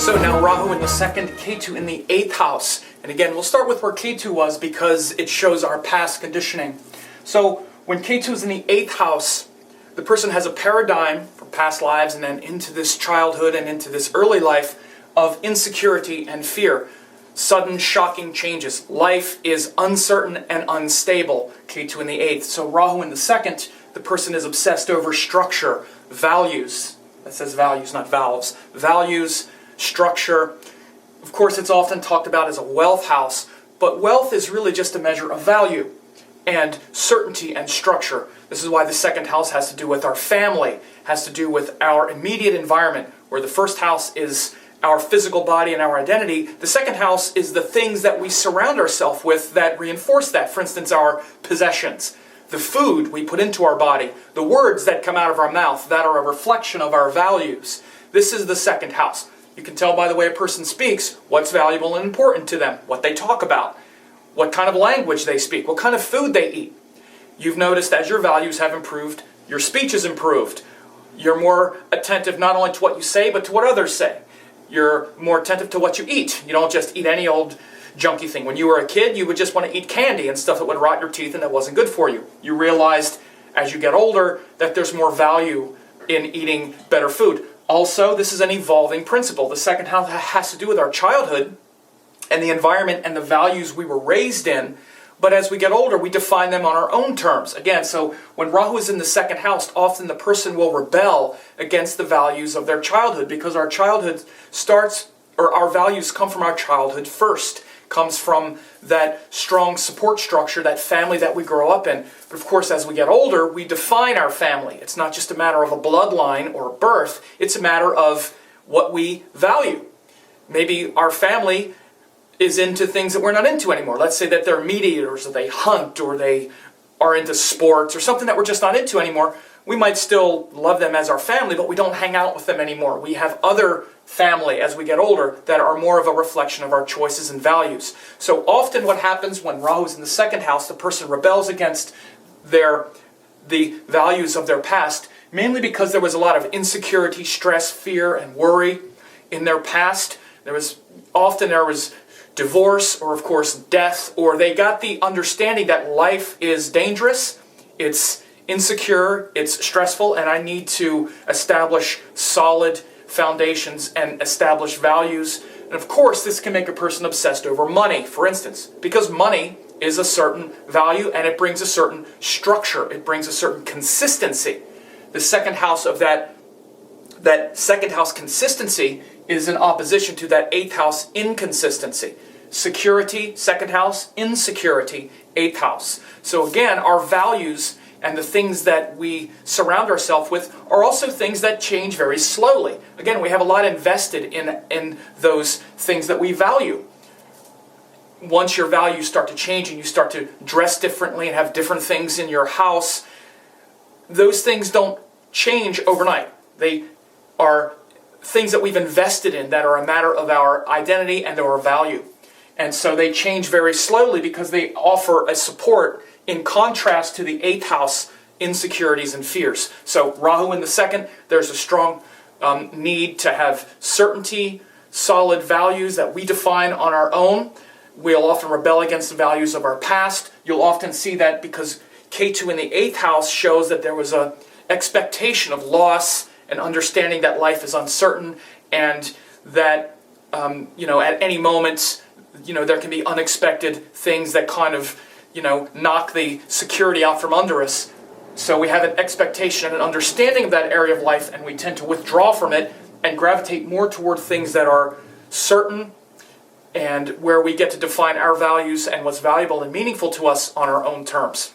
So now Rahu in the second, Ketu in the 8th house. And again, we'll start with where Ketu was because it shows our past conditioning. So when Ketu is in the 8th house, the person has a paradigm from past lives and then into this childhood and into this early life of insecurity and fear. Sudden, shocking changes. Life is uncertain and unstable. Ketu in the 8th. So Rahu in the 2nd, the person is obsessed over structure, values. That says values, not valves. Values, structure. Of course, it's often talked about as a wealth house, but wealth is really just a measure of value and certainty and structure. This is why the 2nd house has to do with our family, has to do with our immediate environment, where the 1st house is our physical body and our identity. The 2nd house is the things that we surround ourselves with that reinforce that. For instance, our possessions, the food we put into our body, the words that come out of our mouth that are a reflection of our values. This is the 2nd house. You can tell by the way a person speaks what's valuable and important to them, what they talk about, what kind of language they speak, what kind of food they eat. You've noticed as your values have improved, your speech has improved. You're more attentive not only to what you say, but to what others say. You're more attentive to what you eat. You don't just eat any old junky thing. When you were a kid, you would just want to eat candy and stuff that would rot your teeth and that wasn't good for you. You realized as you get older that there's more value in eating better food. Also, this is an evolving principle. The 2nd house has to do with our childhood and the environment and the values we were raised in. But as we get older, we define them on our own terms. Again, so when Rahu is in the 2nd house, often the person will rebel against the values of their childhood because our childhood starts, or our values come from our childhood first. Comes from that strong support structure, that family that we grow up in. But of course, as we get older, we define our family. It's not just a matter of a bloodline or a birth. It's a matter of what we value. Maybe our family is into things that we're not into anymore. Let's say that they're meat eaters, or they hunt, or they are into sports, or something that we're just not into anymore. We might still love them as our family, but we don't hang out with them anymore. We have other family as we get older that are more of a reflection of our choices and values. So often what happens when Rahu is in the 2nd house, the person rebels against the values of their past, mainly because there was a lot of insecurity, stress, fear, and worry in their past. There was divorce, or of course death, or they got the understanding that life is dangerous, it's insecure, it's stressful, and I need to establish solid foundations and establish values. And of course, this can make a person obsessed over money, for instance, because money is a certain value and it brings a certain structure, it brings a certain consistency. The 2nd house of that 2nd house consistency is in opposition to that 8th house inconsistency. Security, 2nd house, insecurity, 8th house. So again, our values and the things that we surround ourselves with are also things that change very slowly. Again, we have a lot invested in those things that we value. Once your values start to change and you start to dress differently and have different things in your house, those things don't change overnight. They are things that we've invested in that are a matter of our identity and our value. And so they change very slowly because they offer a support in contrast to the 8th house insecurities and fears. So Rahu in the 2nd, there's a strong need to have certainty, solid values that we define on our own. We'll often rebel against the values of our past. You'll often see that because Ketu in the 8th house shows that there was an expectation of loss and understanding that life is uncertain and that at any moment there can be unexpected things that kind of knock the security out from under us. So we have an expectation and an understanding of that area of life, and we tend to withdraw from it and gravitate more toward things that are certain and where we get to define our values and what's valuable and meaningful to us on our own terms.